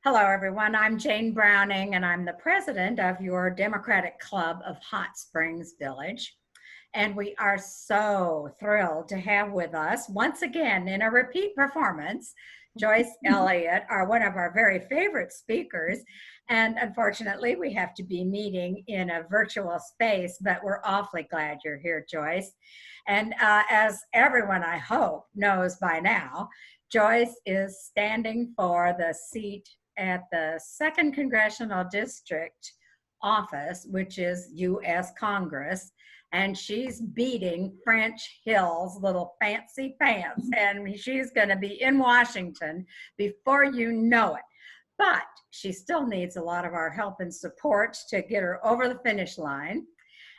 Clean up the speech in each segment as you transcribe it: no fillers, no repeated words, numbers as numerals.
Hello, everyone. I'm Jane Browning, and I'm the president of your Democratic Club of Hot Springs Village. And we are so thrilled to have with us, once again in a repeat performance, Joyce Elliott, one of our very favorite speakers. And unfortunately, we have to be meeting in a virtual space, but we're awfully glad you're here, Joyce. And as everyone, I hope, knows by now, Joyce is standing for the seat at the 2nd Congressional District office, which is U.S. Congress, and she's beating French Hill's little fancy pants, and she's going to be in Washington before you know it. But she still needs a lot of our help and support to get her over the finish line.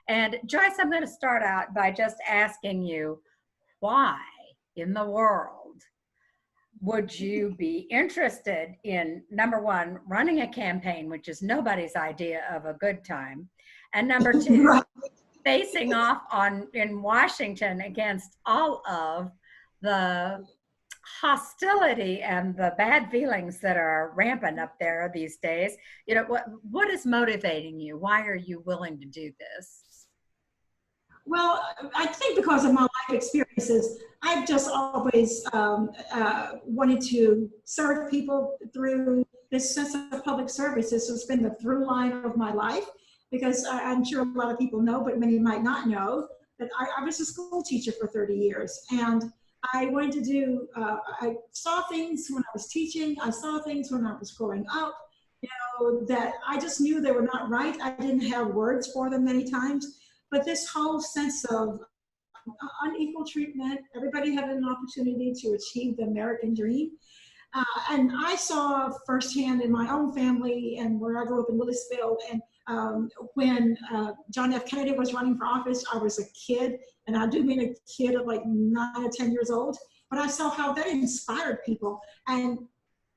And Joyce, I'm going to start out by just asking you, why in the world would you be interested in, number one, running a campaign, which is nobody's idea of a good time, and number two, facing off in Washington against all of the hostility and the bad feelings that are rampant up there these days? You know, what is motivating you? Why are you willing to do this? Well, I think because of my life experiences, I've just always wanted to serve people through this sense of public service. This has been the through line of my life, because I'm sure a lot of people know, but many might not know, that I was a school teacher for 30 years. And I wanted to do, I saw things when I was teaching, I saw things when I was growing up, you know, that I just knew they were not right. I didn't have words for them many times. But this whole sense of unequal treatment, everybody having an opportunity to achieve the American dream. And I saw firsthand in my own family and where I grew up in Louisville, and when John F. Kennedy was running for office, I was a kid, and I do mean a kid of like 9 or 10 years old, but I saw how that inspired people. And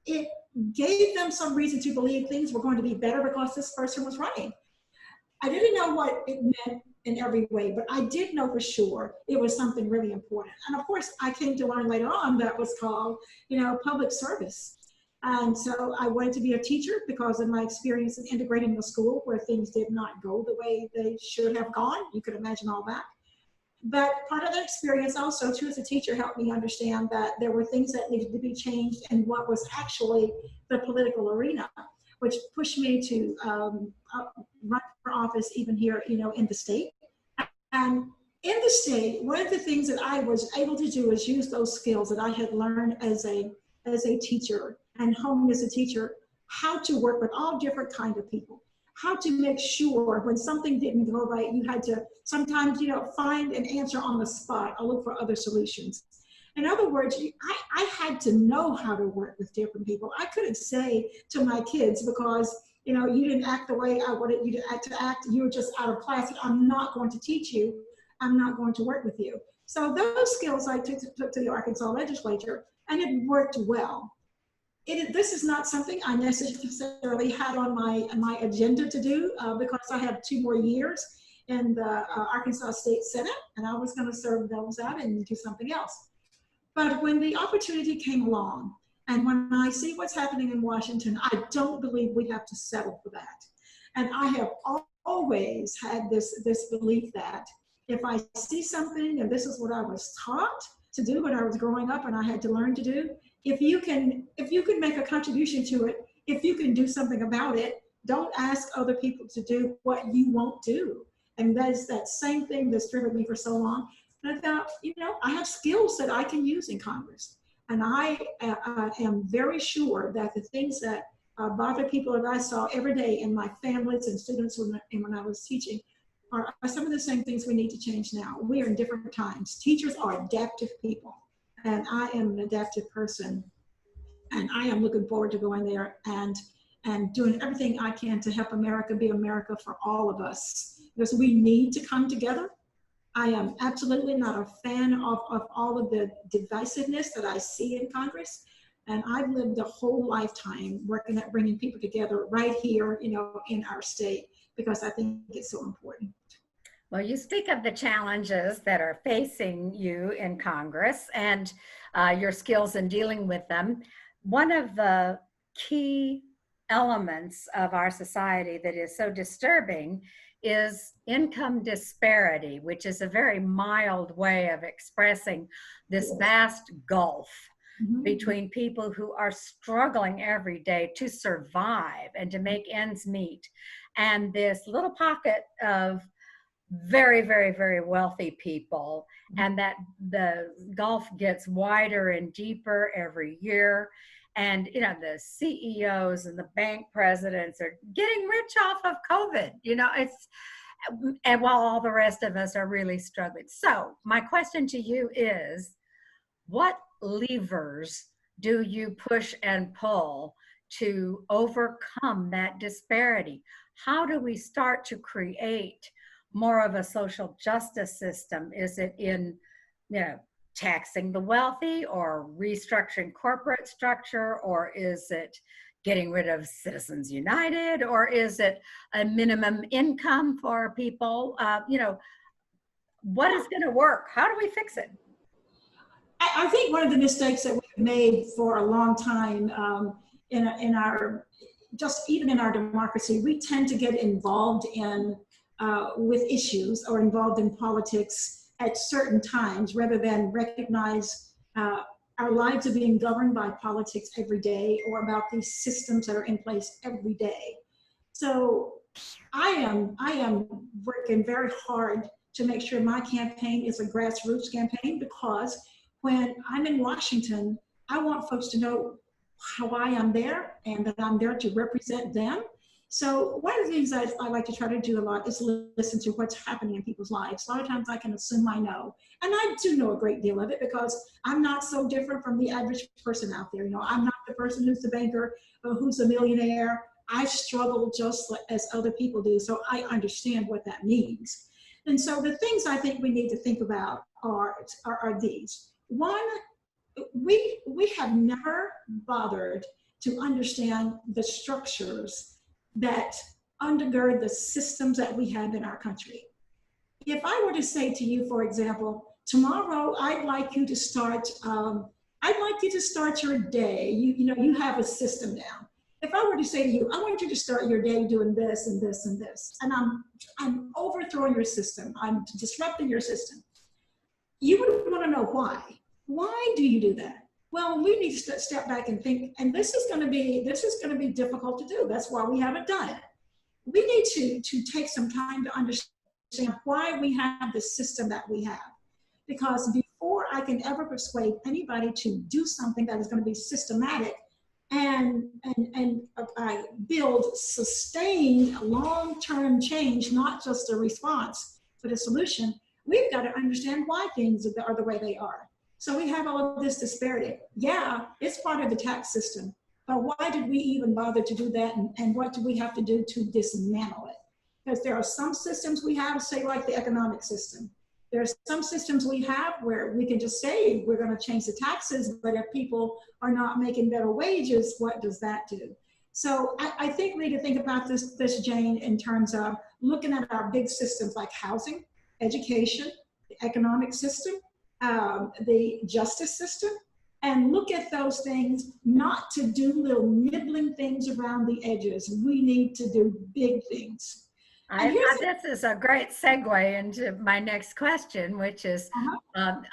it gave them some reason to believe things were going to be better because this person was running. I didn't know what it meant in every way, but I did know for sure it was something really important. And of course, I came to learn later on that was called, you know, public service. And so I wanted to be a teacher because of my experience in integrating the school where things did not go the way they should have gone. You could imagine all that. But part of that experience also, too, as a teacher, helped me understand that there were things that needed to be changed in what was actually the political arena, which pushed me to run for office even here, you know, in the state. And in the state, one of the things that I was able to do is use those skills that I had learned as a teacher and honed as a teacher, how to work with all different kinds of people, how to make sure when something didn't go right, you had to sometimes, you know, find an answer on the spot or look for other solutions. In other words, I had to know how to work with different people. I couldn't say to my kids, because, you know, you didn't act the way I wanted you to act, you were just out of class, I'm not going to teach you, I'm not going to work with you. So those skills I took to the Arkansas legislature, and it worked well. This is not something I necessarily had on my agenda to do because I have 2 more years in the Arkansas State Senate, and I was going to serve those out and do something else. But when the opportunity came along, and when I see what's happening in Washington, I don't believe we have to settle for that. And I have always had this belief that if I see something, and this is what I was taught to do when I was growing up and I had to learn to do, if you can make a contribution to it, if you can do something about it, don't ask other people to do what you won't do. And that is that same thing that's driven me for so long. And I thought, you know, I have skills that I can use in Congress. And I am very sure that the things that bother people that I saw every day in my families and students when I was teaching are some of the same things we need to change now. We are in different times. Teachers are adaptive people, and I am an adaptive person. And I am looking forward to going there and doing everything I can to help America be America for all of us. Because we need to come together. I am absolutely not a fan of all of the divisiveness that I see in Congress. And I've lived a whole lifetime working at bringing people together right here, you know, in our state, because I think it's so important. Well, you speak of the challenges that are facing you in Congress and your skills in dealing with them. One of the key elements of our society that is so disturbing is income disparity, which is a very mild way of expressing this vast gulf between people who are struggling every day to survive and to make ends meet, and this little pocket of very, very, very wealthy people, and that the gulf gets wider and deeper every year. And you know, the CEOs and the bank presidents are getting rich off of COVID. You know, it's, and while all the rest of us are really struggling. So my question to you is, what levers do you push and pull to overcome that disparity? How do we start to create more of a social justice system? Is it in, you know, taxing the wealthy or restructuring corporate structure, or is it getting rid of Citizens United, or is it a minimum income for people? You know, what is going to work? How do we fix it? I think one of the mistakes that we've made for a long time in our, just even in our democracy, we tend to get involved in with issues or involved in politics at certain times rather than recognize our lives are being governed by politics every day, or about these systems that are in place every day. So I am working very hard to make sure my campaign is a grassroots campaign, because when I'm in Washington, I want folks to know why I'm there and that I'm there to represent them. So one of the things I like to try to do a lot is listen to what's happening in people's lives. A lot of times I can assume I know, and I do know a great deal of it, because I'm not so different from the average person out there. You know, I'm not the person who's the banker or who's a millionaire. I struggle just as other people do, so I understand what that means. And so the things I think we need to think about are these. One, we have never bothered to understand the structures that undergird the systems that we have in our country. If I were to say to you, for example, tomorrow I'd like you to start your day. You know, you have a system now. If I were to say to you, I want you to start your day doing this and this and this, and I'm overthrowing your system, I'm disrupting your system, you would want to know why. Why do you do that? Well, we need to step back and think, and this is going to be difficult to do. That's why we haven't done it. We need to take some time to understand why we have the system that we have. Because before I can ever persuade anybody to do something that is going to be systematic and build sustained long-term change, not just a response but a solution, we've got to understand why things are the way they are. So we have all of this disparity. Yeah, it's part of the tax system, but why did we even bother to do that? And what do we have to do to dismantle it? Because there are some systems we have, say like the economic system. There are some systems we have where we can just say we're going to change the taxes, but if people are not making better wages, what does that do? So I think we need to think about this, Jane, in terms of looking at our big systems like housing, education, the economic system, the justice system, and look at those things, not to do little nibbling things around the edges. We need to do big things. This is a great segue into my next question, which is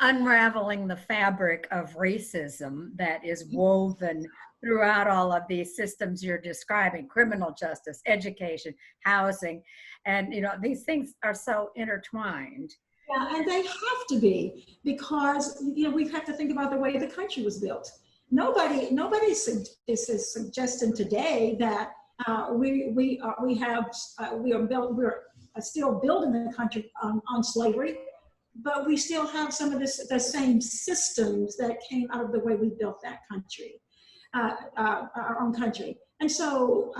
unraveling the fabric of racism that is woven throughout all of these systems you're describing: criminal justice, education, housing, and you know, these things are so intertwined. Yeah, and they have to be, because you know, we have to think about the way the country was built. Nobody is suggesting today that we're still building the country on slavery, but we still have some of the same systems that came out of the way we built that country, our own country. And so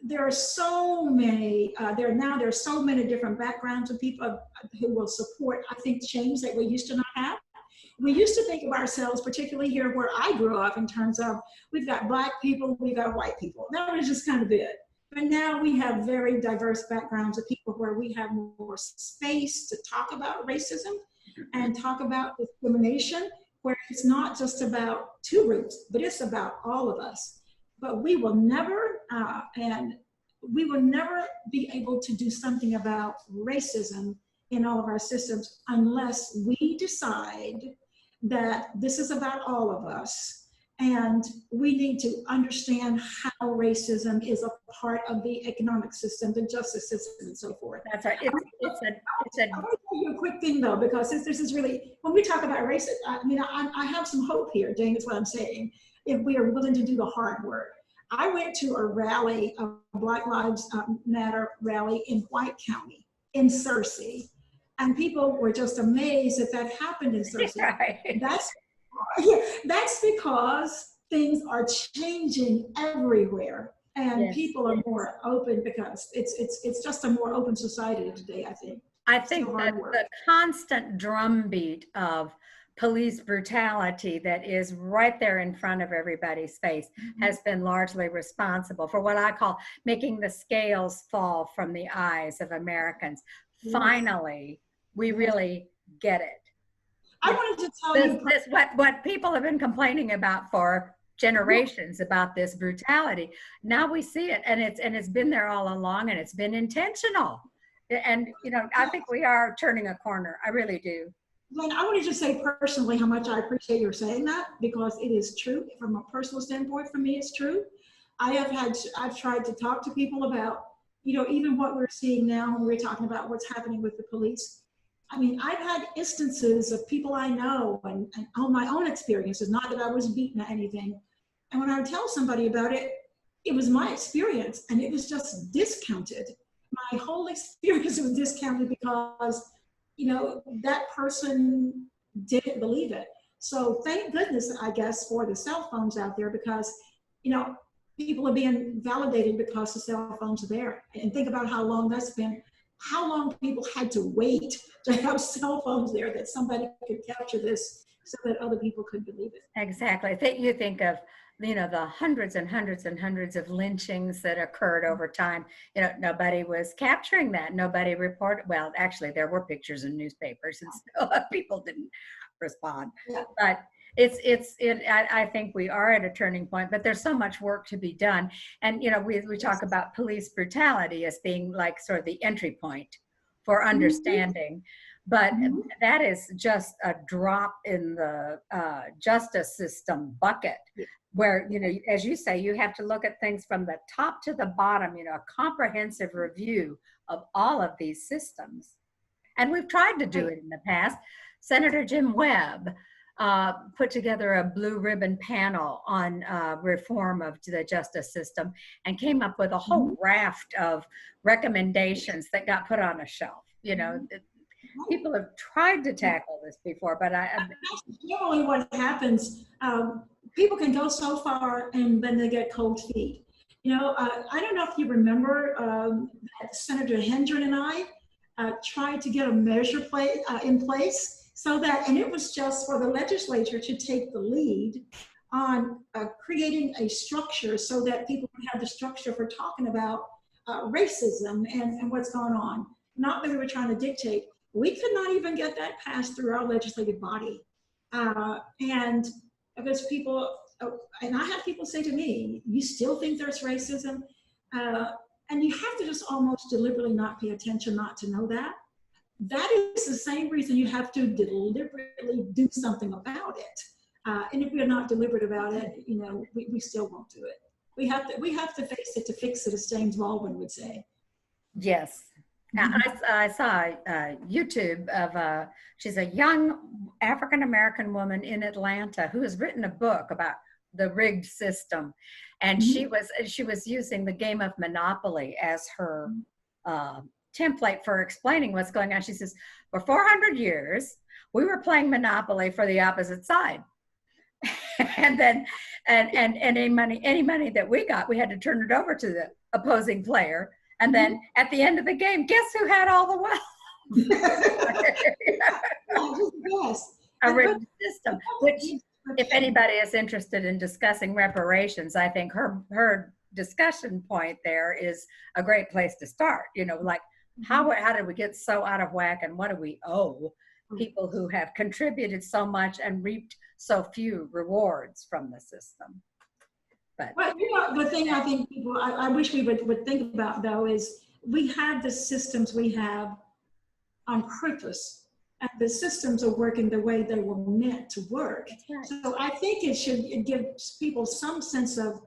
there are so many, there are so many different backgrounds of people who will support, I think, change that we used to not have. We used to think of ourselves, particularly here where I grew up, in terms of we've got Black people, we've got white people. That was just kind of it. But now we have very diverse backgrounds of people where we have more space to talk about racism and talk about discrimination, where it's not just about two groups, but it's about all of us. but we will never, we will never be able to do something about racism in all of our systems unless we decide that this is about all of us. And we need to understand how racism is a part of the economic system, the justice system, and so forth. That's right. I want to tell you a quick thing though, because this is really, when we talk about racism, I mean, I have some hope here, Dane, is what I'm saying, if we are willing to do the hard work. I went to a rally, a Black Lives Matter rally in White County, in Searcy, and people were just amazed that that happened in Searcy. Right. That's because things are changing everywhere, and Yes. people are more open because it's just a more open society today, I think. I think that the constant drumbeat of police brutality that is right there in front of everybody's face has been largely responsible for what I call making the scales fall from the eyes of Americans. Yes. Finally, we really get it. I wanted to tell you what people have been complaining about for generations about this brutality. Now we see it, and it's been there all along, and it's been intentional. And you know, I think we are turning a corner. I really do. Glenn, I wanted to say personally how much I appreciate your saying that, because it is true. From a personal standpoint, for me, it's true. I've tried to talk to people about, you know, even what we're seeing now when we're talking about what's happening with the police. I mean, I've had instances of people I know and on my own experiences, not that I was beaten or anything. And when I would tell somebody about it, it was my experience and it was just discounted. My whole experience was discounted because, you know, that person didn't believe it. So thank goodness, I guess, for the cell phones out there, because, you know, people are being validated because the cell phones are there. And think about how long that's been, how long people had to wait to have cell phones there that somebody could capture this so that other people could believe it. Exactly. You think of, you know, the hundreds and hundreds and hundreds of lynchings that occurred over time. You know, nobody was capturing that. Nobody reported. Well, actually, there were pictures in newspapers, and still people didn't respond. Yeah. But I think we are at a turning point. But there's so much work to be done. And you know, we talk about police brutality as being like sort of the entry point for understanding. But that is just a drop in the justice system bucket, where, you know, as you say, you have to look at things from the top to the bottom, you know, a comprehensive review of all of these systems. And we've tried to do it in the past. Senator Jim Webb put together a blue ribbon panel on reform of the justice system and came up with a whole raft of recommendations that got put on a shelf. You know, people have tried to tackle this before, but that's generally what happens. People can go so far and then they get cold feet. You know, I don't know if you remember that Senator Hendren and I tried to get a measure in place so that, and it was just for the legislature to take the lead on creating a structure so that people could have the structure for talking about racism and what's going on. Not that we were trying to dictate. We could not even get that passed through our legislative body. And because people, and I have people say to me, you still think there's racism? And you have to just almost deliberately not pay attention not to know that. That is the same reason you have to deliberately do something about it. And if we're not deliberate about it, you know, we still won't do it. We have to face it to fix it, as James Baldwin would say. Yes. I saw YouTube of she's a young African-American woman in Atlanta who has written a book about the rigged system, and she was using the game of Monopoly as her template for explaining what's going on. She says, for 400 years we were playing Monopoly for the opposite side, and then and any money that we got, we had to turn it over to the opposing player. And then at the end of the game, guess who had all the wealth? Yes. A rigged system, which if anybody is interested in discussing reparations, I think her discussion point there is a great place to start. You know, like how did we get so out of whack, and what do we owe people who have contributed so much and reaped so few rewards from the system? But well, the thing I think people, I wish we would think about though is we have the systems we have on purpose, and the systems are working the way they were meant to work. right. So I think it should give people some sense of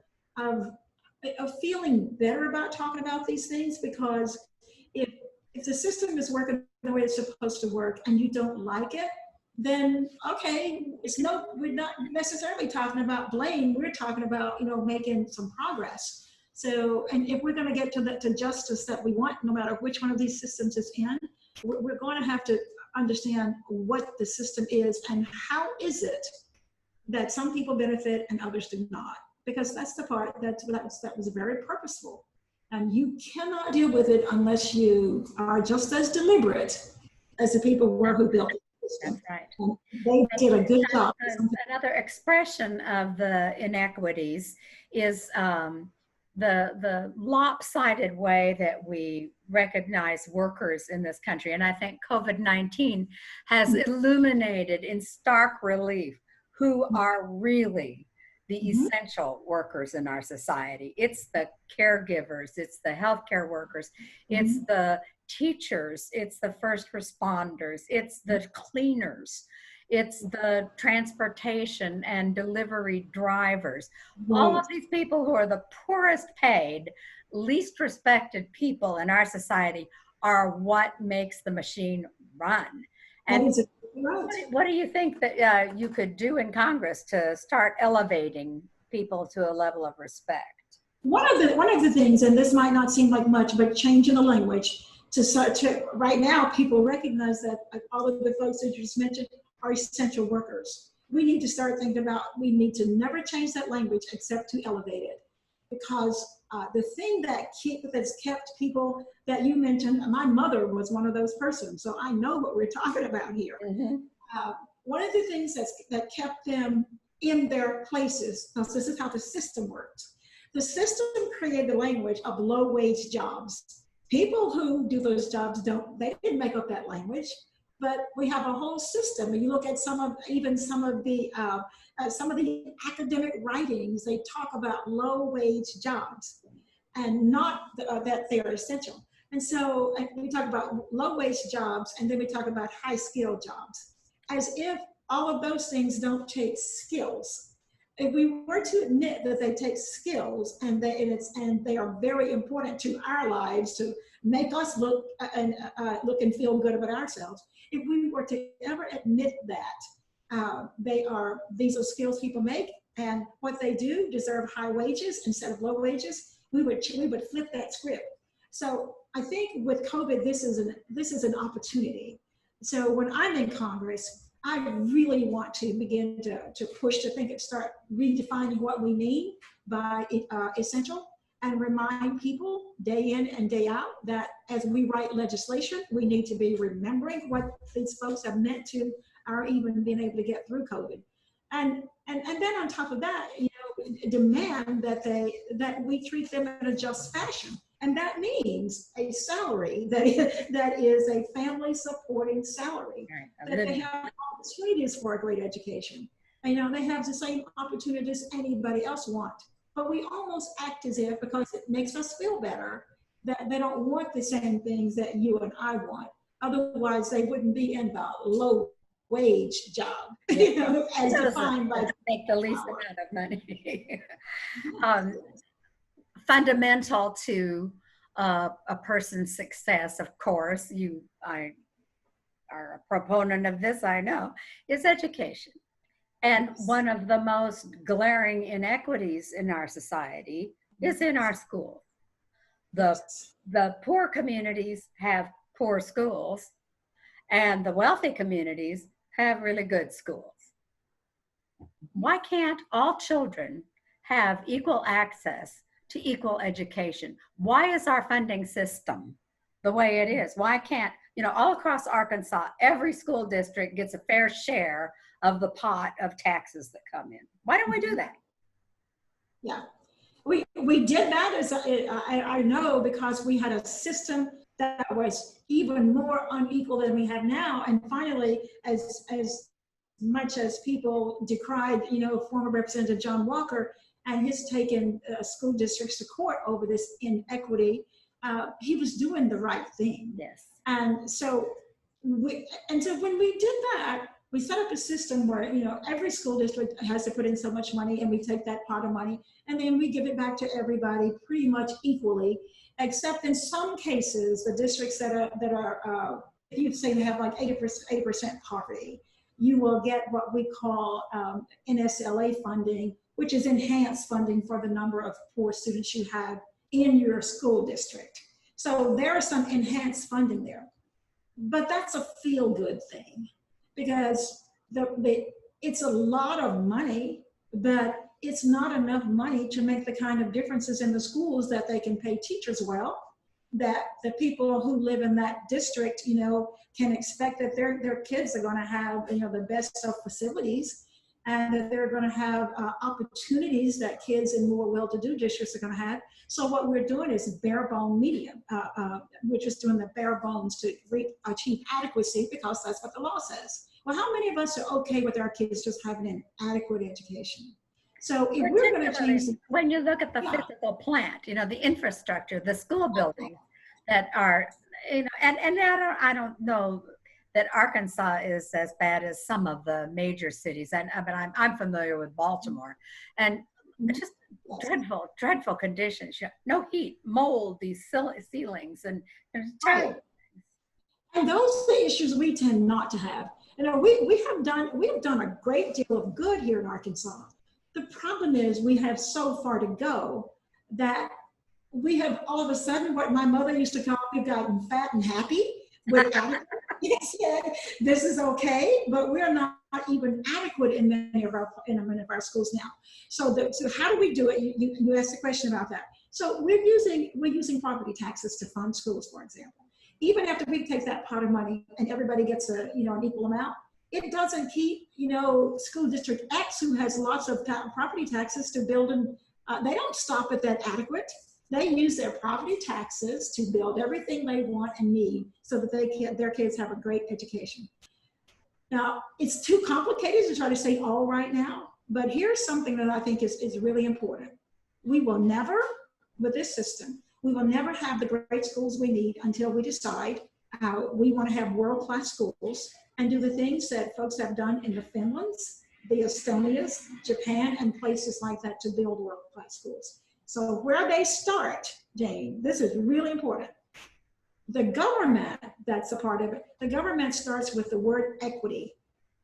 feeling better about talking about these things, because if the system is working the way it's supposed to work and you don't like it, then okay, we're not necessarily talking about blame. We're talking about, making some progress. So, and if we're going to get to justice that we want, no matter which one of these systems is in, we're going to have to understand what the system is and how is it that some people benefit and others do not. Because that's the part that was very purposeful. And you cannot deal with it unless you are just as deliberate as the people were who built it. That's right. And they did a good job. Another expression of the inequities is the lopsided way that we recognize workers in this country. And I think COVID-19 has illuminated in stark relief who are really the essential workers in our society. It's the caregivers, it's the healthcare workers, it's the teachers, it's the first responders, it's the cleaners, it's the transportation and delivery drivers. All of these people who are the poorest paid, least respected people in our society are what makes the machine run. And what do you think that you could do in Congress to start elevating people to a level of respect? One of the things, and this might not seem like much, but changing the language to right now, people recognize that all of the folks that you just mentioned are essential workers. We need to start thinking about, we need to never change that language except to elevate it. Because the thing that's kept people that you mentioned, my mother was one of those persons, so I know what we're talking about here. One of the things that kept them in their places, because this is how the system works. The system created the language of low-wage jobs. People who do those jobs they didn't make up that language, but we have a whole system. And you look at some of the academic writings, they talk about low-wage jobs and not that they are essential. And so we talk about low-wage jobs, and then we talk about high-skilled jobs, as if all of those things don't take skills. If we were to admit that they take skills and they are very important to our lives to make us look and feel good about ourselves, if we were to ever admit that these are skills people make and what they do deserve high wages instead of low wages, we would flip that script. So I think with COVID, this is an opportunity. So when I'm in Congress, I really want to begin to push to start redefining what we mean by essential, and remind people day in and day out that as we write legislation, we need to be remembering what these folks have meant to our even being able to get through COVID. And then on top of that, demand that we treat them in a just fashion. And that means a salary that is a family supporting salary, that they have opportunities for a great education. They have the same opportunities anybody else want. But we almost act as if, because it makes us feel better, that they don't want the same things that you and I want. Otherwise, they wouldn't be in the low wage job, as defined by make the least amount of money. Fundamental to a person's success, of course, I are a proponent of this, I know, is education. And one of the most glaring inequities in our society is in our schools. The poor communities have poor schools, and the wealthy communities have really good schools. Why can't all children have equal access to equal education? Why is our funding system the way it is? Why can't, all across Arkansas, every school district gets a fair share of the pot of taxes that come in? Why don't we do that? Yeah, we did that, I know, because we had a system that was even more unequal than we have now. And finally, as much as people decried, former Representative John Walker, and he's taken school districts to court over this inequity, he was doing the right thing. Yes. And so when we did that, we set up a system where, you know, every school district has to put in so much money, and we take that pot of money and then we give it back to everybody pretty much equally, except in some cases, the districts that are if you say they have like 80% poverty, you will get what we call NSLA funding, which is enhanced funding for the number of poor students you have in your school district. So there is some enhanced funding there. But that's a feel-good thing, because it's a lot of money, but it's not enough money to make the kind of differences in the schools that they can pay teachers well, that the people who live in that district, you know, can expect that their kids are going to have, you know, the best of facilities, and that they're going to have opportunities that kids in more well-to-do districts are going to have. So what we're doing is bare bone medium. We're just doing the bare bones to achieve adequacy, because that's what the law says. Well, how many of us are okay with our kids just having an adequate education? So if we're going to change, when you look at the physical plant, you know, the infrastructure, the school buildings that are, you know, and I don't know that Arkansas is as bad as some of the major cities, but I'm familiar with Baltimore, and just dreadful conditions. No heat, mold, these ceilings, and there's terrible. And those are the issues we tend not to have. You know, we have done a great deal of good here in Arkansas. The problem is we have so far to go that we have all of a sudden what my mother used to call, we've gotten fat and happy with adequate. This is okay, but we're not even adequate in many of our schools now. So how do we do it? You asked a question about that. So we're using property taxes to fund schools, for example. Even after we take that pot of money and everybody gets an equal amount, it doesn't keep, you know, school district X, who has lots of property taxes to build, and they don't stop at that adequate. They use their property taxes to build everything they want and need so that their kids have a great education. Now, it's too complicated to try to say all right now, but here's something that I think is really important. We will never, with this system, we will never have the great schools we need until we decide how we want to have world-class schools and do the things that folks have done in the Finlands, the Estonias, Japan, and places like that to build world-class schools. So where they start, Jane, this is really important. The government, that's a part of it, the government starts with the word equity.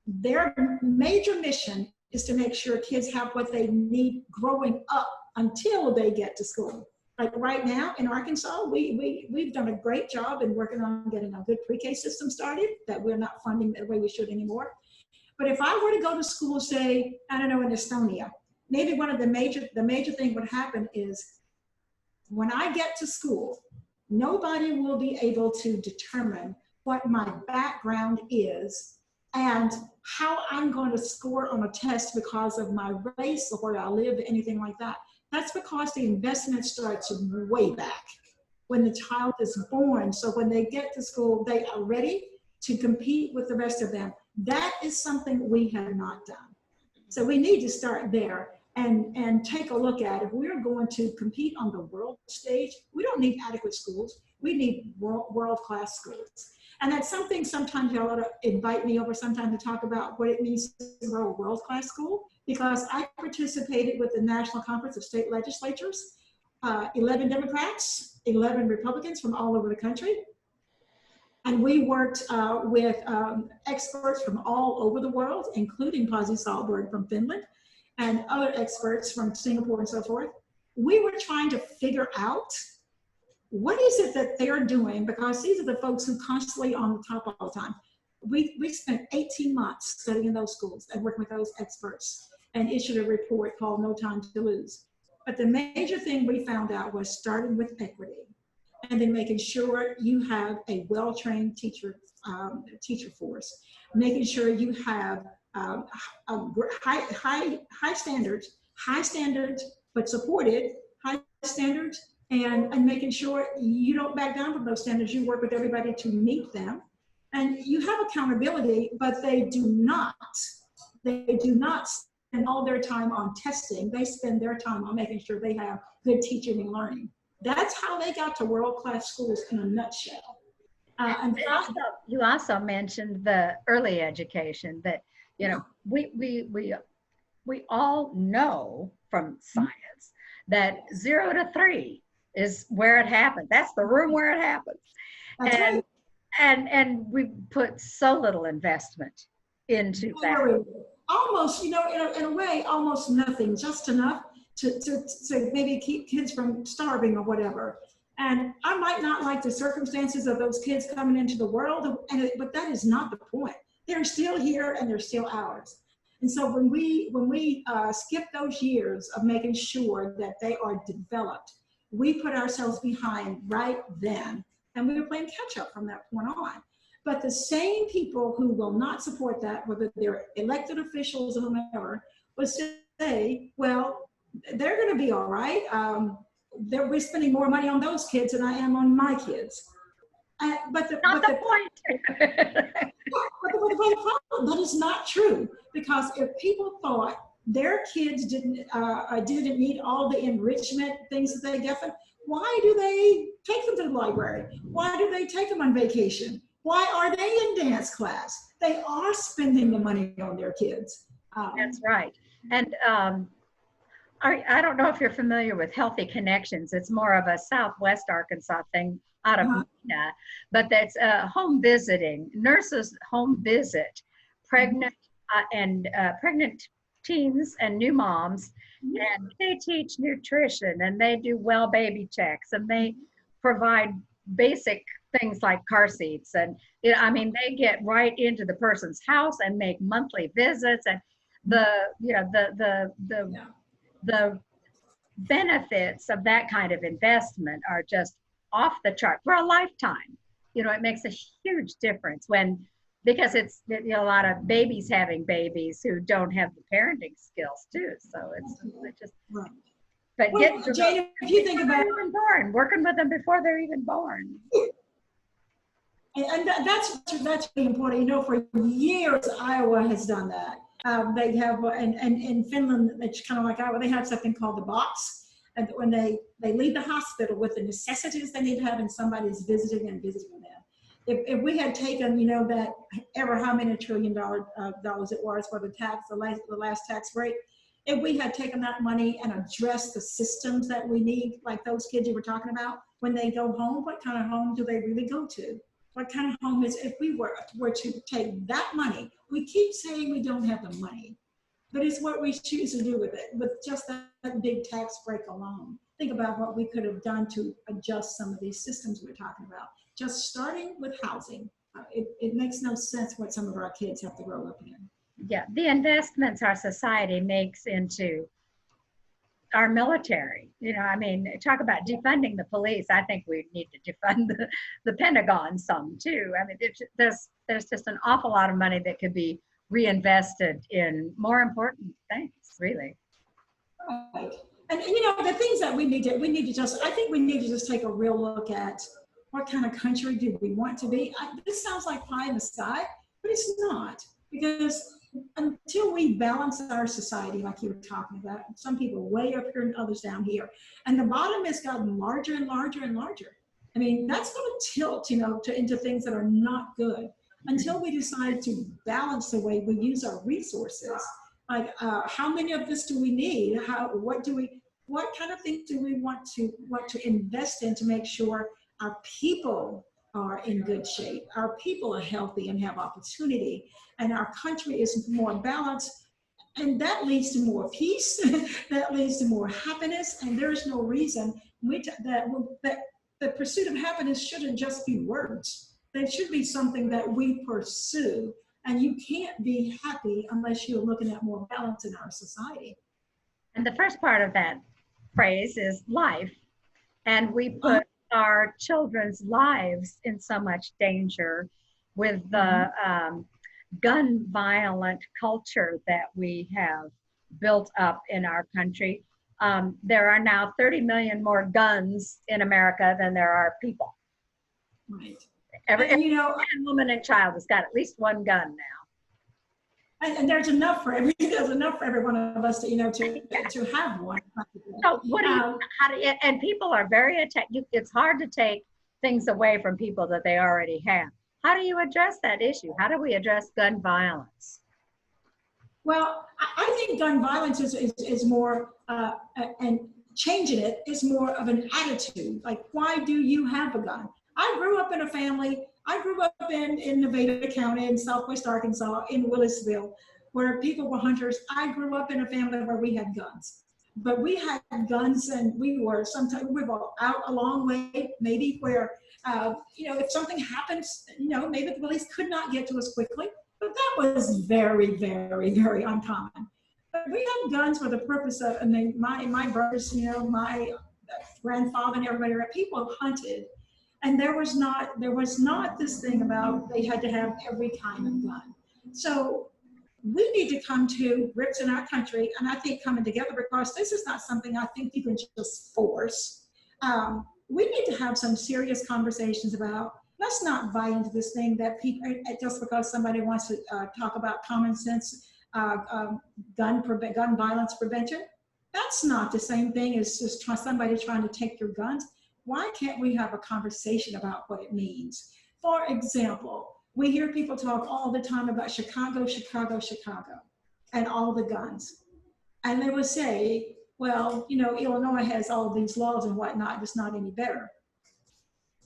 Their major mission is to make sure kids have what they need growing up until they get to school. Like right now in Arkansas, we've done a great job in working on getting a good pre-K system started that we're not funding the way we should anymore. But if I were to go to school, say, I don't know, in Estonia, maybe one of the major thing would happen is when I get to school, nobody will be able to determine what my background is and how I'm going to score on a test because of my race or where I live, anything like that. That's because the investment starts way back when the child is born. So when they get to school, they are ready to compete with the rest of them. That is something we have not done. So we need to start there and take a look at, if we're going to compete on the world stage, we don't need adequate schools. We need world-class schools. And that's something sometimes y'all ought to invite me over sometime to talk about what it means to grow a world-class school, because I participated with the National Conference of State Legislatures, 11 Democrats, 11 Republicans from all over the country. And we worked with experts from all over the world, including Pasi Sahlberg from Finland and other experts from Singapore and so forth. We were trying to figure out what is it that they're doing, because these are the folks who constantly on the top all the time. We spent 18 months studying those schools and working with those experts and issued a report called No Time to Lose. But the major thing we found out was starting with equity and then making sure you have a well-trained teacher force, making sure you have high standards, but supported high standards, and making sure you don't back down from those standards. You work with everybody to meet them, and you have accountability, but they do not all their time on testing. They spend their time on making sure they have good teaching and learning. That's how they got to world-class schools in a nutshell. You also mentioned the early education that, you know, we all know from science that 0 to 3 is where it happens. That's the room where it happens. That's right. And we put so little investment into that. Almost, you know, in a way, almost nothing, just enough to maybe keep kids from starving or whatever. And I might not like the circumstances of those kids coming into the world, but that is not the point. They're still here and they're still ours. And so when we skip those years of making sure that they are developed, we put ourselves behind right then, and we were playing catch up from that point on. But the same people who will not support that, whether they're elected officials or whomever, will say, well, they're going to be all right. We're spending more money on those kids than I am on my kids. But the point. But the problem, that is not true, because if people thought their kids didn't need all the enrichment things that they get them, why do they take them to the library? Why do they take them on vacation? Why are they in dance class? They are spending the money on their kids. That's right. And I don't know if you're familiar with Healthy Connections. It's more of a Southwest Arkansas thing out of Mena, but that's home visiting. Nurses home visit pregnant pregnant teens and new moms, and they teach nutrition, and they do well baby checks, and they provide basic things like car seats, and I mean, they get right into the person's house and make monthly visits, and the benefits of that kind of investment are just off the chart for a lifetime. You know, it makes a huge difference because it's, you know, a lot of babies having babies who don't have the parenting skills too. So it's just, right. But well, Jane, if you think about working with them before they're even born. And that's really important. You know, for years, Iowa has done that. They have, and in Finland, it's kind of like Iowa, they have something called the box. And when they leave the hospital with the necessities they need to have, and somebody's visiting them. If we had taken, you know, that ever how many $1 trillion dollars it was for the last tax break, if we had taken that money and addressed the systems that we need, like those kids you were talking about, when they go home, what kind of home do they really go to? What kind of home is, if we were to take that money, we keep saying we don't have the money, but it's what we choose to do with it, with just that big tax break alone. Think about what we could have done to adjust some of these systems we're talking about. Just starting with housing. It makes no sense what some of our kids have to grow up in. Yeah, the investments our society makes into our military. You know, I mean, talk about defunding the police. I think we need to defund the Pentagon some too. I mean, there's just an awful lot of money that could be reinvested in more important things, really. Right. And you know, the things that we need to just, I think we need to just take a real look at what kind of country do we want to be. This sounds like pie in the sky, but it's not, because until we balance our society, like you were talking about, some people way up here and others down here, and the bottom has gotten larger and larger and larger. I mean, that's going to tilt, you know, into things that are not good until we decide to balance the way we use our resources. Like, how many of this do we need? What kind of things do we want to invest in to make sure our people are in good shape, our people are healthy and have opportunity, and our country is more balanced, and that leads to more peace, that leads to more happiness, and there is no reason that the pursuit of happiness shouldn't just be words. They should be something that we pursue, and you can't be happy unless you're looking at more balance in our society. And the first part of that phrase is life, and we put our children's lives in so much danger with the gun violent culture that we have built up in our country. There are now 30 million more guns in America than there are people. Right. Every man, woman, and child has got at least one gun now. And there's enough for there's enough for every one of us to, to have one. So what do you, how do you, and people are very it's hard to take things away from people that they already have. How do you address that issue? How do we address gun violence? Well, I think gun violence is more, and changing it is more of an attitude. Like, why do you have a gun? I grew up in a family, I grew up in Nevada County, in Southwest Arkansas, in Willisville, where people were hunters. I grew up in a family where we had guns. But we had guns, and we were out a long way, maybe where, if something happens, maybe the police could not get to us quickly. But that was very, very, very uncommon. But we had guns for the purpose of, my brothers, my grandfather and everybody, people hunted. And there was not this thing about they had to have every kind of gun. So we need to come to grips in our country, and I think coming together, because this is not something I think you can just force. We need to have some serious conversations about, let's not buy into this thing that people, just because somebody wants to talk about common sense gun violence prevention. That's not the same thing as just somebody trying to take your guns. Why can't we have a conversation about what it means? For example, we hear people talk all the time about Chicago, Chicago, Chicago, and all the guns. And they will say, well, Illinois has all these laws and whatnot, it's not any better.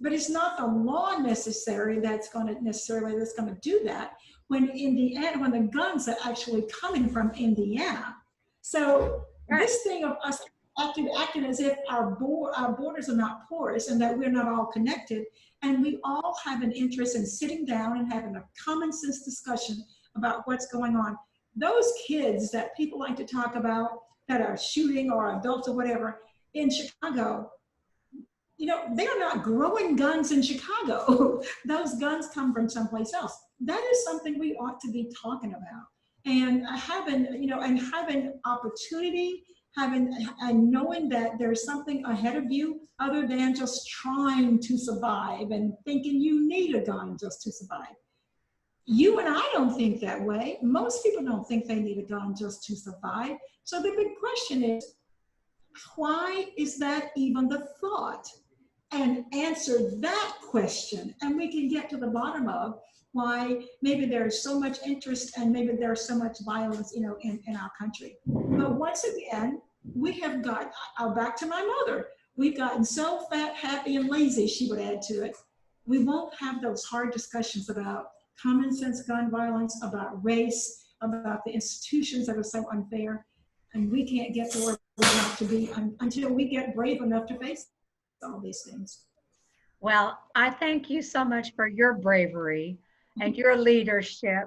But it's not the law that's going to do that, when Indiana, when the guns are actually coming from Indiana. So this thing of us acting as if our borders are not porous and that we're not all connected, and we all have an interest in sitting down and having a common sense discussion about what's going on. Those kids that people like to talk about that are shooting, or adults or whatever, in Chicago, they're not growing guns in Chicago. Those guns come from someplace else. That is something we ought to be talking about. And having opportunity, and knowing that there's something ahead of you other than just trying to survive and thinking you need a gun just to survive. You and I don't think that way. Most people don't think they need a gun just to survive. So the big question is, why is that even the thought? And answer that question, and we can get to the bottom of why maybe there's so much interest and maybe there's so much violence, in our country. But once again, we have got, back to my mother, we've gotten so fat, happy, and lazy, she would add to it. We won't have those hard discussions about common sense gun violence, about race, about the institutions that are so unfair. And we can't get to where we have to be until we get brave enough to face all these things. Well, I thank you so much for your bravery and your leadership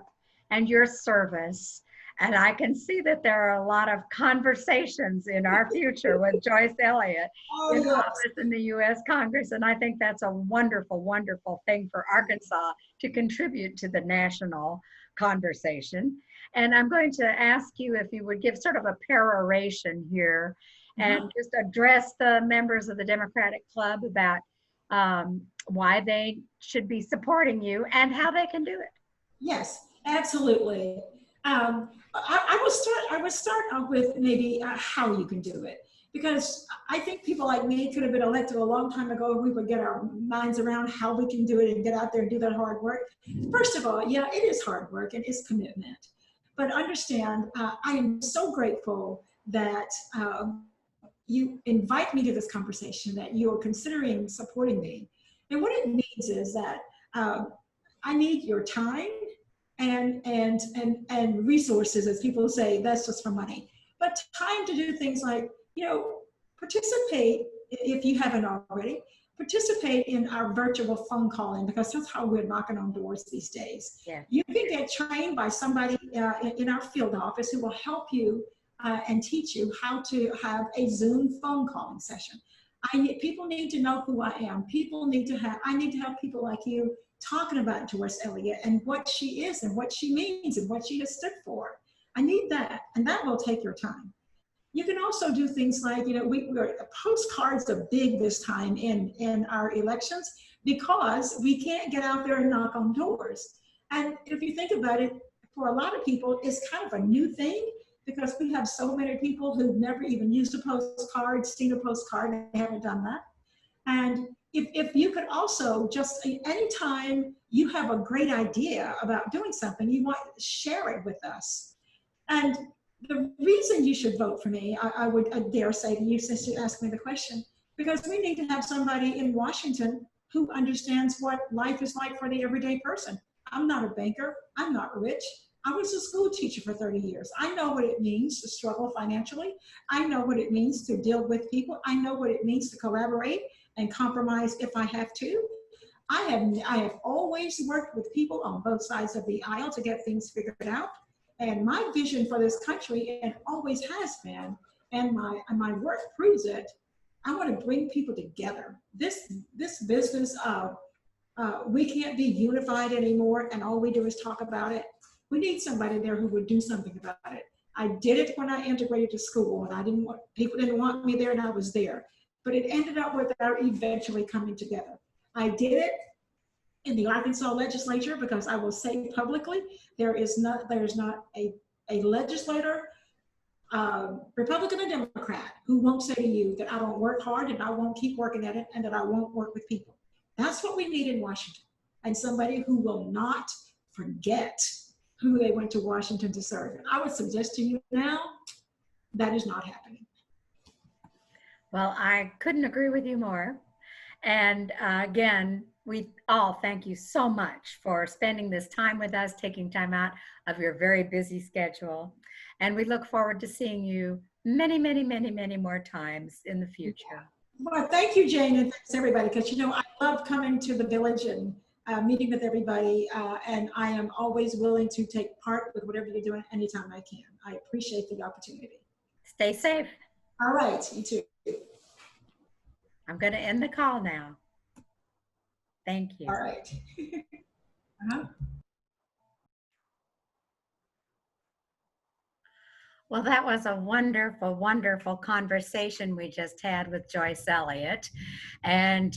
and your service. And I can see that there are a lot of conversations in our future with Joyce Elliott in office in the U.S. Congress. And I think that's a wonderful, wonderful thing for Arkansas to contribute to the national conversation. And I'm going to ask you if you would give sort of a peroration here and just address the members of the Democratic Club about why they should be supporting you and how they can do it. Yes, absolutely. I would start off with maybe how you can do it, because I think people like me could have been elected a long time ago if we would get our minds around how we can do it and get out there and do that hard work. First of all, yeah, it is hard work and it's commitment. But understand, I am so grateful that you invite me to this conversation, that you are considering supporting me. And what it means is that I need your time and resources, as people say, that's just for money. But time to do things like, participate, if you haven't already, participate in our virtual phone calling, because that's how we're knocking on doors these days. Yeah. You can get trained by somebody in our field office who will help you and teach you how to have a Zoom phone calling session. People need to know who I am. I need to have people like you talking about Joyce Elliott and what she is and what she means and what she has stood for. I need that, and that will take your time. You can also do things like, postcards are big this time in our elections, because we can't get out there and knock on doors. And if you think about it, for a lot of people, is kind of a new thing because we have so many people who've never even used a postcard, seen a postcard, they haven't done that. And if you could also just, anytime you have a great idea about doing something, you want to share it with us. And the reason you should vote for me, I would dare say to you, since you asked me the question, because we need to have somebody in Washington who understands what life is like for the everyday person. I'm not a banker. I'm not rich. I was a school teacher for 30 years. I know what it means to struggle financially. I know what it means to deal with people. I know what it means to collaborate and compromise if I have to. I have always worked with people on both sides of the aisle to get things figured out. And my vision for this country, and always has been, and my work proves it, I want to bring people together. This business of we can't be unified anymore and all we do is talk about it. We need somebody there who would do something about it. I did it when I integrated to school, and people didn't want me there, and I was there. But it ended up with our eventually coming together. I did it in the Arkansas legislature because I will say publicly, there's not a legislator, Republican or Democrat, who won't say to you that I don't work hard and I won't keep working at it and that I won't work with people. That's what we need in Washington. And somebody who will not forget who they went to Washington to serve. And I would suggest to you now, that is not happening. Well, I couldn't agree with you more. And again, we all thank you so much for spending this time with us, taking time out of your very busy schedule. And we look forward to seeing you many, many, many, many more times in the future. Well, thank you, Jane, and thanks everybody, because I love coming to the village and meeting with everybody, and I am always willing to take part with whatever you're doing anytime I can. I appreciate the opportunity. Stay safe. All right, you too. I'm going to end the call now. Thank you. All right. Well, that was a wonderful, wonderful conversation we just had with Joyce Elliott. And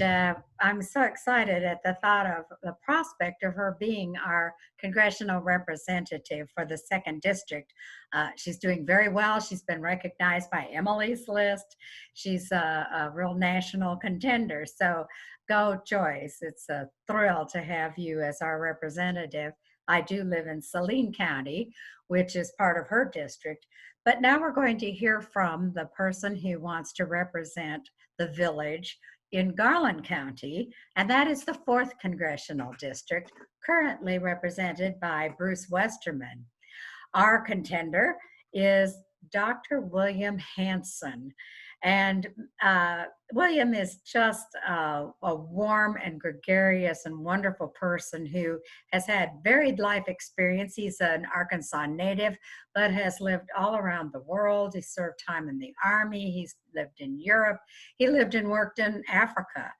I'm so excited at the thought of the prospect of her being our congressional representative for the 2nd District. She's doing very well. She's been recognized by Emily's List. She's a real national contender. So go, Joyce. It's a thrill to have you as our representative. I do live in Saline County, which is part of her district. But now we're going to hear from the person who wants to represent the village in Garland County, and that is the 4th Congressional District, currently represented by Bruce Westerman. Our contender is Dr. William Hanson. And William is just a warm and gregarious and wonderful person who has had varied life experience. He's an Arkansas native, but has lived all around the world. He served time in the Army. He's lived in Europe. He lived and worked in Africa.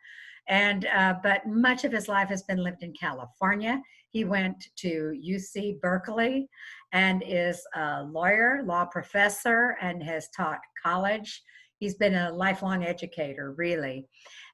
And but much of his life has been lived in California. He went to UC Berkeley and is a lawyer, law professor, and has taught college. He's been a lifelong educator, really.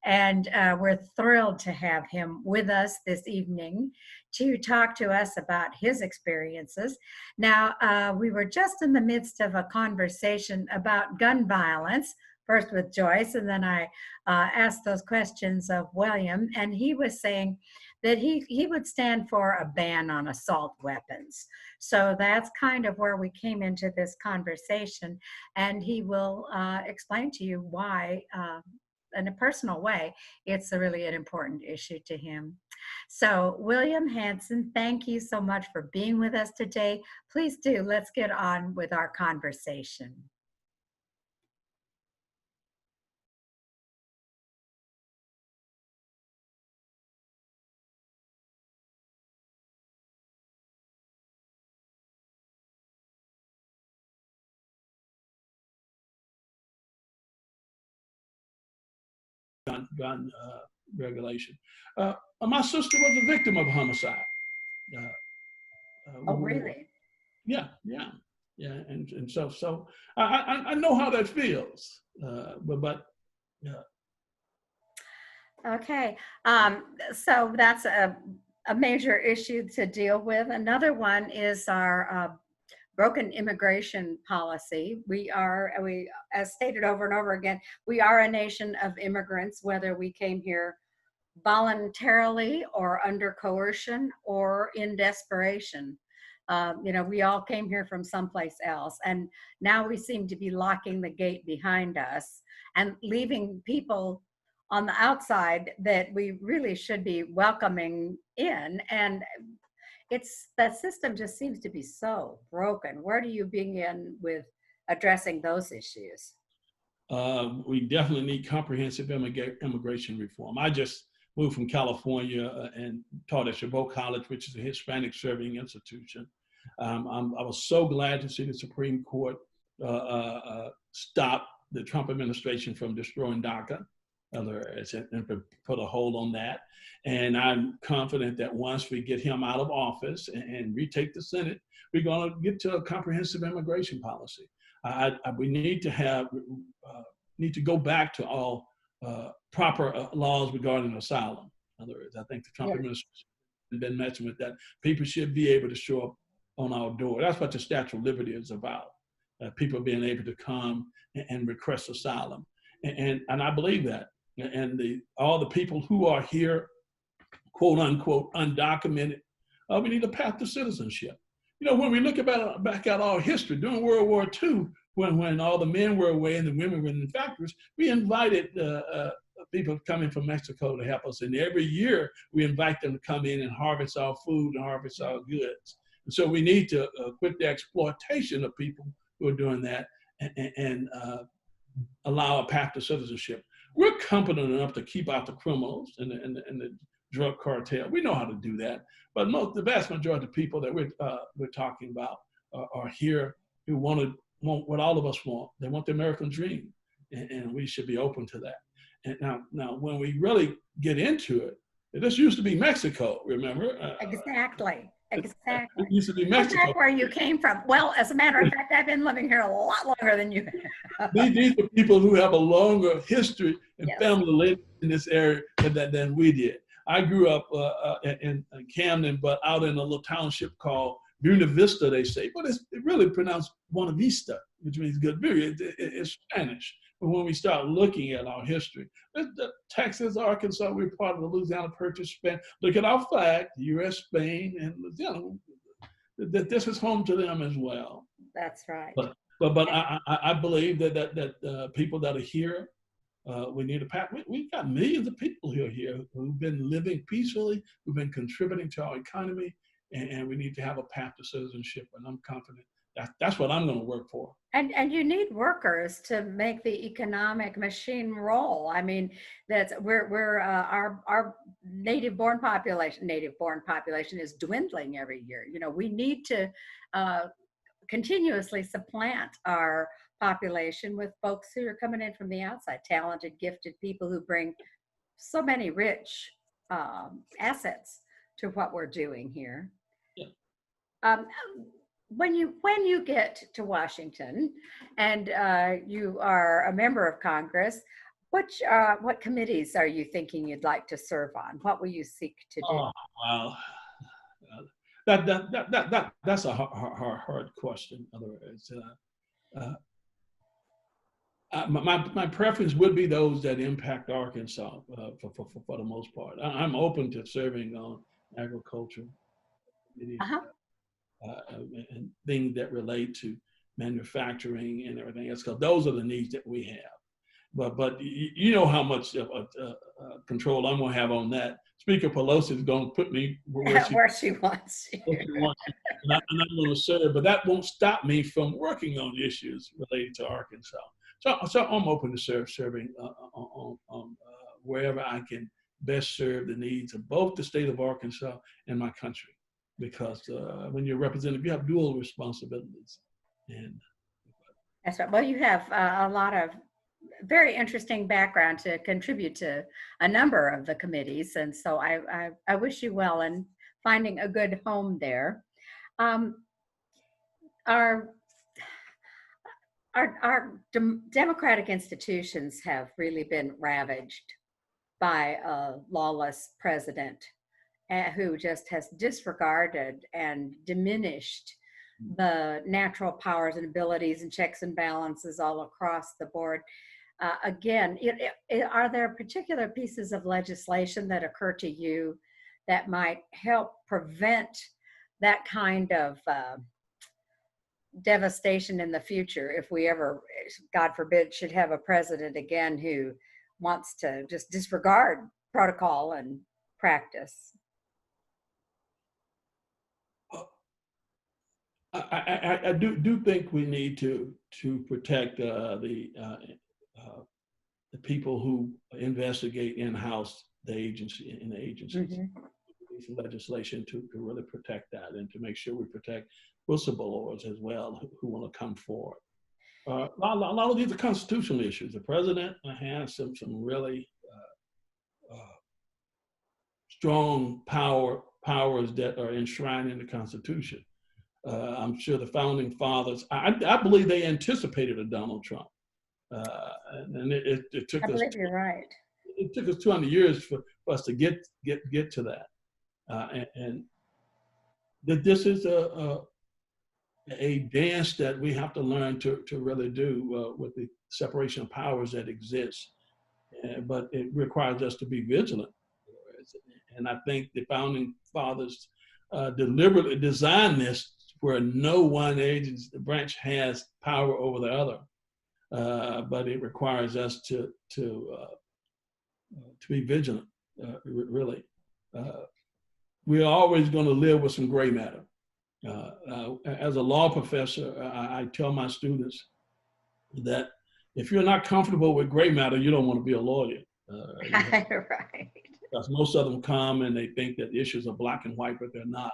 And we're thrilled to have him with us this evening to talk to us about his experiences. Now, we were just in the midst of a conversation about gun violence, first with Joyce, and then I asked those questions of William, and he was saying that he would stand for a ban on assault weapons. So that's kind of where we came into this conversation, and he will explain to you why, in a personal way, it's really an important issue to him. So William Hanson, thank you so much for being with us today. Please do, let's get on with our conversation. Gun regulation. My sister was a victim of homicide. Oh, really? Yeah. And so I know how that feels. But Okay. So that's a major issue to deal with. Another one is our broken immigration policy. As stated over and over again, we are a nation of immigrants, whether we came here voluntarily or under coercion or in desperation. We all came here from someplace else, and now we seem to be locking the gate behind us and leaving people on the outside that we really should be welcoming in. And the system just seems to be so broken. Where do you begin with addressing those issues? We definitely need comprehensive immigration reform. I just moved from California and taught at Chabot College, which is a Hispanic serving institution. I was so glad to see the Supreme Court stop the Trump administration from destroying DACA, and put a hold on that. And I'm confident that once we get him out of office and retake the Senate, we're going to get to a comprehensive immigration policy. We need to go back to all proper laws regarding asylum. In other words, I think the Trump administration has been messing with that. People should be able to show up on our door. That's what the Statue of Liberty is about. People being able to come and request asylum. And I believe that. And all the people who are here, quote unquote, undocumented, we need a path to citizenship. When we look back at our history, during World War II, when all the men were away and the women were in the factories, we invited people coming from Mexico to help us. And every year we invite them to come in and harvest our food and harvest our goods. And so we need to quit the exploitation of people who are doing that and allow a path to citizenship. We're competent enough to keep out the criminals and the drug cartel. We know how to do that. But the vast majority of people that we're talking about are here who want what all of us want. They want the American dream, and we should be open to that. And now, when we really get into it, this used to be Mexico. Remember? Exactly. It used to be Mexico. That's where you came from. Well, as a matter of fact, I've been living here a lot longer than you have. These are people who have a longer history and family living in this area than we did. I grew up in Camden, but out in a little township called Buena Vista, they say. But it's really pronounced Buena Vista, which means good view. It's Spanish. But when we start looking at our history, Texas, Arkansas, we're part of the Louisiana Purchase. Spain. Look at our flag, the U.S., Spain, and Louisiana. That this is home to them as well. That's right. But I believe that people that are here, we need a path. We've got millions of people who are here who've been living peacefully, who've been contributing to our economy, and we need to have a path to citizenship. And I'm confident that's what I'm going to work for. And you need workers to make the economic machine roll. I mean, our native born population is dwindling every year. We need to continuously supplant our population with folks who are coming in from the outside, talented, gifted people who bring so many rich assets to what we're doing here. Yeah. When you get to Washington and you are a member of Congress, what committees are you thinking you'd like to serve on? What will you seek to do? Oh, wow. That's a hard question. In other words, my preference would be those that impact Arkansas for the most part. I'm open to serving on agriculture. And things that relate to manufacturing and everything else, because those are the needs that we have. But you know how much control I'm going to have on that. Speaker Pelosi is going to put me where she wants you. And I'm going to serve, but that won't stop me from working on issues related to Arkansas. So I'm open to serving on wherever I can best serve the needs of both the state of Arkansas and my country. Because when you're representative, you have dual responsibilities. And that's right. Well, you have a lot of very interesting background to contribute to a number of the committees, and so I wish you well in finding a good home there. Our democratic institutions have really been ravaged by a lawless president. who just has disregarded and diminished the natural powers and abilities and checks and balances all across the board. Again, are there particular pieces of legislation that occur to you that might help prevent that kind of devastation in the future if we ever, God forbid, should have a president again who wants to just disregard protocol and practice? I do think we need to protect the people who investigate in-house the agencies. Some legislation to really protect that and to make sure we protect whistleblowers as well who want to come forward. A lot of these are constitutional issues. The president has some really strong powers that are enshrined in the Constitution. I'm sure the founding fathers, I believe they anticipated a Donald Trump. And it took I us. believe you're right. It took us 200 years for us to get to that. And that this is a dance that we have to learn to really do with the separation of powers that exists. But it requires us to be vigilant. And I think the founding fathers deliberately designed this where no one agency branch has power over the other. But it requires us to be vigilant, really. We're always going to live with some gray matter. As a law professor, I tell my students that if you're not comfortable with gray matter, you don't want to be a lawyer. Right. Because most of them come and they think that the issues are black and white, but they're not.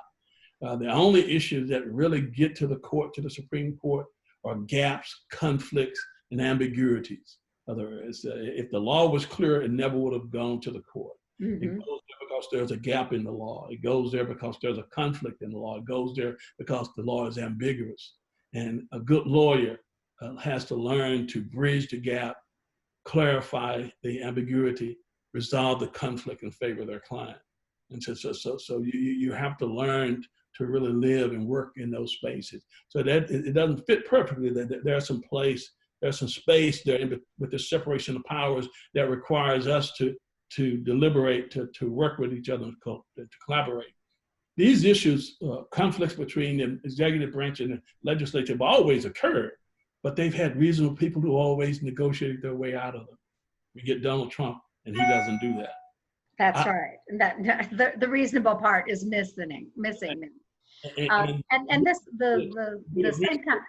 The only issues that really get to the court, to the Supreme Court, are gaps, conflicts, and ambiguities. In other words, if the law was clear, it never would have gone to the court. It goes there because there's a gap in the law. It goes there because there's a conflict in the law. It goes there because the law is ambiguous. And a good lawyer has to learn to bridge the gap, clarify the ambiguity, resolve the conflict in favor of their client. And so you have to learn to really live and work in those spaces. So that it doesn't fit perfectly. That there's some space there with the separation of powers that requires us to deliberate, to work with each other, to collaborate. These issues, conflicts between the executive branch and the legislature have always occurred, but they've had reasonable people who always negotiated their way out of them. We get Donald Trump, and he doesn't do that. That's right. That the reasonable part is missing. And this the same kind.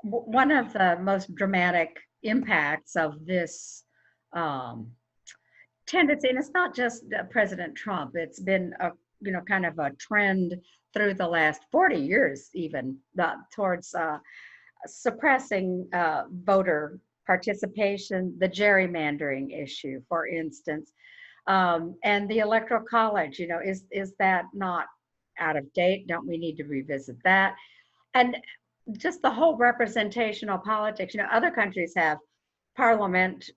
One of the most dramatic impacts of this tendency, and it's not just President Trump, it's been a kind of a trend through the last 40 years even towards suppressing voter participation, the gerrymandering issue, for instance, and the Electoral College. Is that not out of date? Don't we need to revisit that? And just the whole representational politics. Other countries have parliaments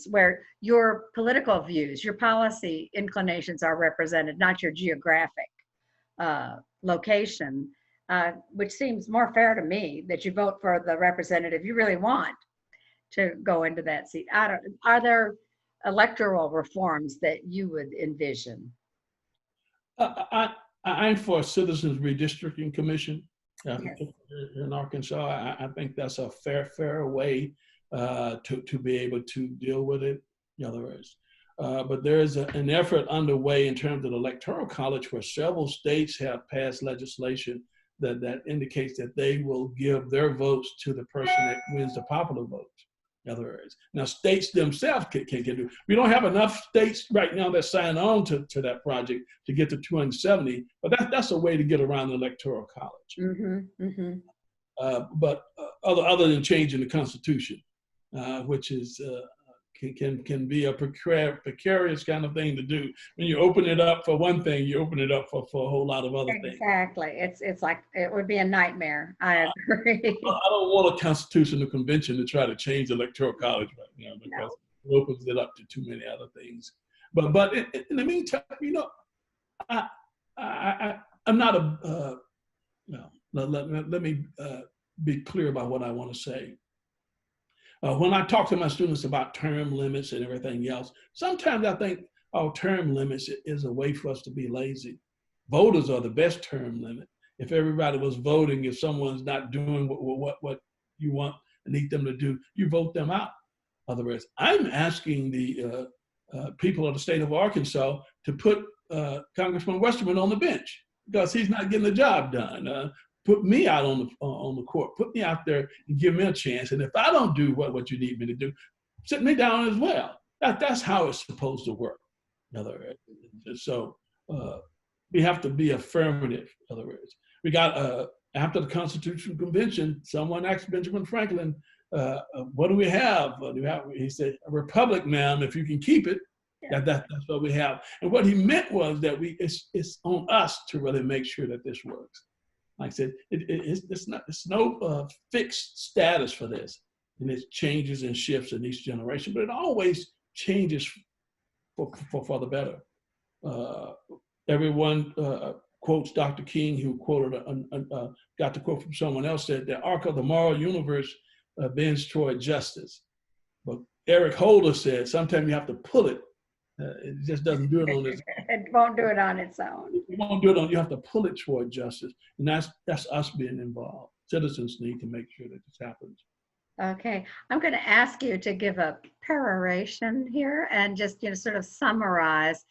where your political views, your policy inclinations are represented, not your geographic location, which seems more fair to me, that you vote for the representative you really want to go into that seat. Are there electoral reforms that you would envision? I'm for a citizens redistricting commission. Yes. In Arkansas, I think that's a fair way to be able to deal with it. In other words, but there is an effort underway in terms of the Electoral College where several states have passed legislation that indicates that they will give their votes to the person that wins the popular vote. In other words, now states themselves can do. We don't have enough states right now that sign on to that project to get to 270, but that's a way to get around the Electoral College. But other than changing the Constitution, which is can be a precarious kind of thing to do. When you open it up for one thing, you open it up for a whole lot of other things. Exactly. It's like, it would be a nightmare. I agree. I don't want a constitutional convention to try to change the Electoral College right now, because it opens it up to too many other things. But in the meantime, I'm not a, no, let me be clear about what I want to say. When I talk to my students about term limits and everything else, sometimes I think, oh, term limits is a way for us to be lazy. Voters are the best term limit. If everybody was voting, if someone's not doing what you want and need them to do, you vote them out. In other words, I'm asking the people of the state of Arkansas to put Congressman Westerman on the bench because he's not getting the job done. Put me out on the court. Put me out there and give me a chance. And if I don't do what you need me to do, sit me down as well. That's how it's supposed to work. In other words, so we have to be affirmative. In other words, we got after the Constitutional Convention, someone asked Benjamin Franklin, "What do we have? He said, "A republic, ma'am. If you can keep it, that's what we have." And what he meant was that it's on us to really make sure that this works. Like I said, it's no fixed status for this, and it changes and shifts in each generation, but it always changes for the better. Everyone quotes Dr. King, who quoted got the quote from someone else, said the arc of the moral universe bends toward justice. But Eric Holder said sometimes you have to pull it. It just doesn't do it on its own. It won't do it on its own. You won't do it on. You have to pull it toward justice, and that's us being involved. Citizens need to make sure that this happens. Okay, I'm going to ask you to give a peroration here and just sort of summarize,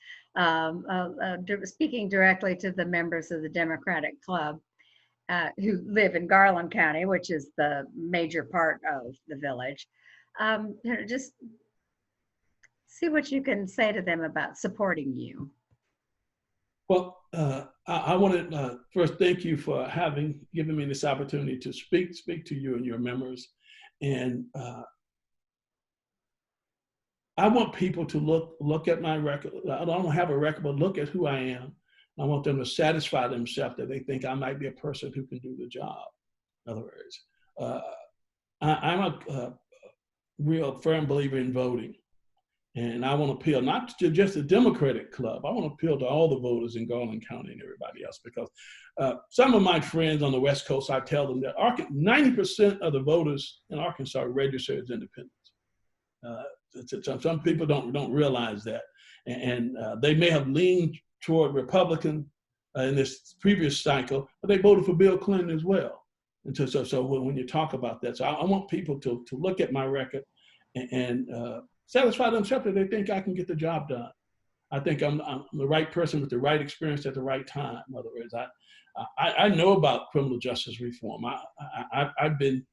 speaking directly to the members of the Democratic Club who live in Garland County, which is the major part of the village. Just see what you can say to them about supporting you. Well, I want to first thank you for given me this opportunity to speak to you and your members. And I want people to look at my record. I don't have a record, but look at who I am. I want them to satisfy themselves that they think I might be a person who can do the job. In other words, I'm a real firm believer in voting. And I want to appeal not to just the Democratic Club. I want to appeal to all the voters in Garland County and everybody else, because some of my friends on the West Coast, I tell them that 90% of the voters in Arkansas are registered as independents. Some people don't realize that. And they may have leaned toward Republican in this previous cycle, but they voted for Bill Clinton as well. And so when you talk about that, so I want people to look at my record and satisfy themselves that they think I can get the job done. I think I'm the right person with the right experience at the right time. In other words, I know about criminal justice reform. I've been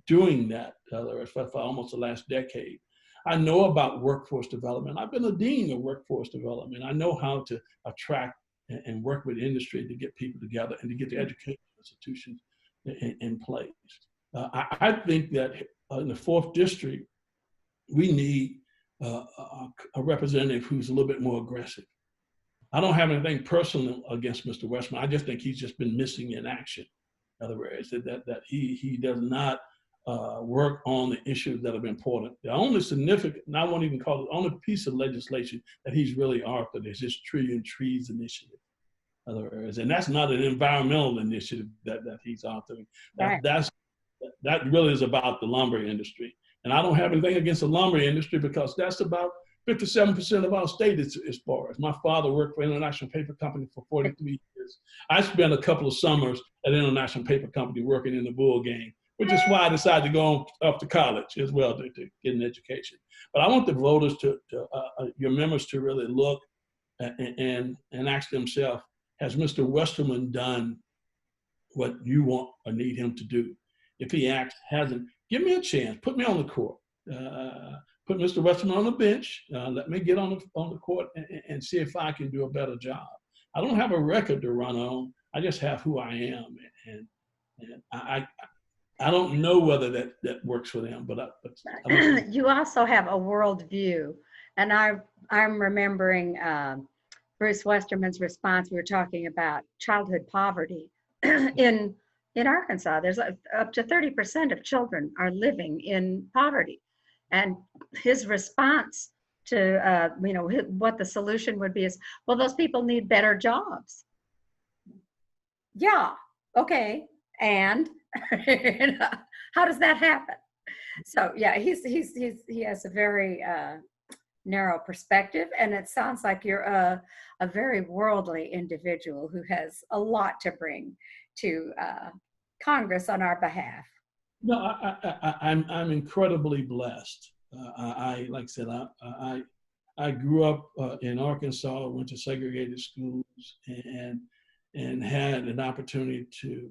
doing that for almost the last decade. I know about workforce development. I've been a dean of workforce development. I know how to attract and work with industry to get people together and to get the education institutions in place. I think that in the 4th District, we need a representative who's a little bit more aggressive. I don't have anything personal against Mr. Westman. I just think he's just been missing in action. In other words, that he does not work on the issues that are important. The only significant, and I won't even call it, the only piece of legislation that he's really authored is this Trillion Trees initiative. In other words, and that's not an environmental initiative that he's authoring. Right. That really is about the lumber industry. And I don't have anything against the lumber industry because that's about 57% of our state is forest. My father worked for International Paper Company for 43 years. I spent a couple of summers at International Paper Company working in the bull game, which is why I decided to go up to college as well to get an education. But I want the voters your members to really look and ask themselves, has Mr. Westerman done what you want or need him to do? If he hasn't, give me a chance. Put me on the court. Put Mr. Westerman on the bench. Let me get on the court and see if I can do a better job. I don't have a record to run on. I just have who I am, and I don't know whether that works for them. But you also have a worldview, and I'm remembering Bruce Westerman's response. We were talking about childhood poverty in Arkansas. There's up to 30% of children are living in poverty. And his response what the solution would be is, well, those people need better jobs. Yeah, okay, and how does that happen? So yeah, he has a very narrow perspective, and it sounds like you're a very worldly individual who has a lot to bring to Congress on our behalf. No, I'm incredibly blessed. Like I said, I grew up in Arkansas, went to segregated schools, and had an opportunity to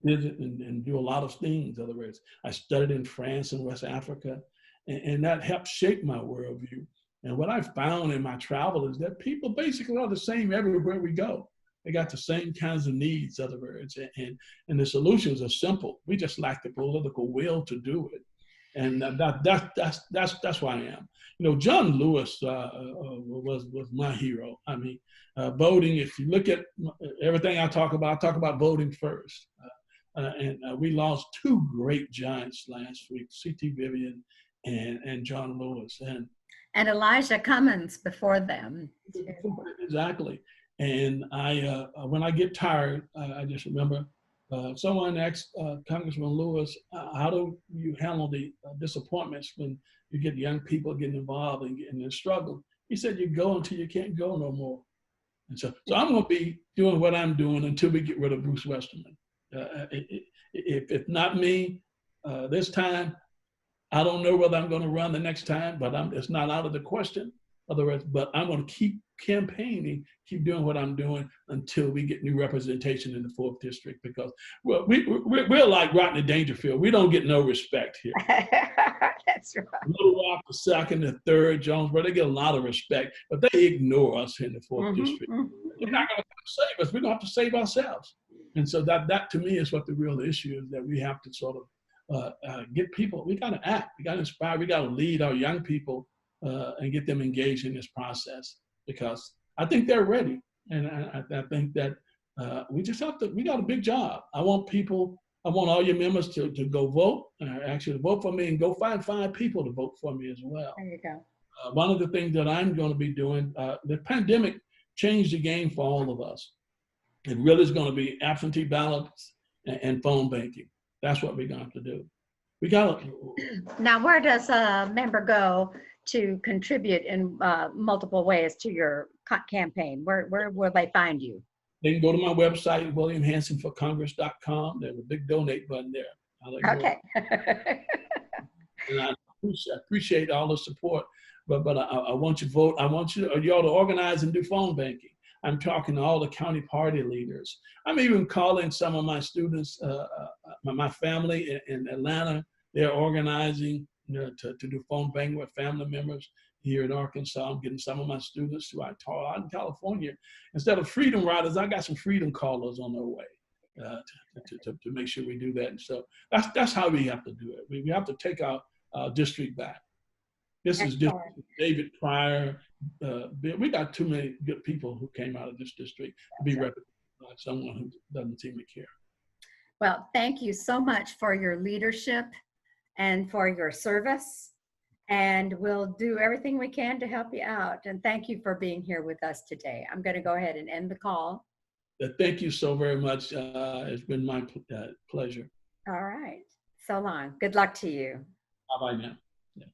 visit and do a lot of things. In other words, I studied in France and West Africa, and that helped shape my worldview. And what I found in my travel is that people basically are the same everywhere we go. They got the same kinds of needs, in other words, and the solutions are simple. We just lack the political will to do it. And that's why I am. You know, John Lewis was my hero. I mean, voting. If you look at everything I talk about voting first. And we lost two great giants last week, C.T. Vivian and John Lewis, and Elijah Cummings before them. Exactly. And when I get tired, I just remember someone asked Congressman Lewis, how do you handle the disappointments when you get young people getting involved and getting in struggle? He said, you go until you can't go no more. And so I'm going to be doing what I'm doing until we get rid of Bruce Westerman. If not me this time, I don't know whether I'm going to run the next time, but it's not out of the question. Otherwise, but I'm going to keep campaigning, keep doing what I'm doing until we get new representation in the 4th district, because well, we're like Rodney Dangerfield. We don't get no respect here. That's right. Little Rock, the 2nd, the 3rd, Jonesboro, they get a lot of respect, but they ignore us in the 4th district. They're not going to save us. We're going to have to save ourselves. And so that to me is what the real issue is, that we have to sort of get people, we got to act, we got to inspire, we got to lead our young people and get them engaged in this process, because I think they're ready. And I think that we got a big job. I want all your members to go vote, actually to vote for me, and go find 5 people to vote for me as well. There you go. One of the things that I'm going to be doing, the pandemic changed the game for all of us. It really is going to be absentee ballots and phone banking. That's what we're going to have to do. We got to. Now, where does a member go to contribute in multiple ways to your campaign? Where will they find you? They can go to my website, WilliamHansonForCongress.com. There's a big donate button there. Okay. And I appreciate all the support, but I want you to vote. I want you all to organize and do phone banking. I'm talking to all the county party leaders. I'm even calling some of my students, my family in Atlanta. They're organizing to do phone banking with family members here in Arkansas. I'm getting some of my students who I taught out in California. Instead of freedom riders, I got some freedom callers on their way to make sure we do that. And so that's how we have to do it. We have to take our district back. This is David Pryor. We got too many good people who came out of this district to be represented by someone who doesn't seem to care. Well, thank you so much for your leadership and for your service. And we'll do everything we can to help you out. And thank you for being here with us today. I'm going to go ahead and end the call. Thank you so very much. It's been my pleasure. All right. So long. Good luck to you. Bye-bye now. Yeah.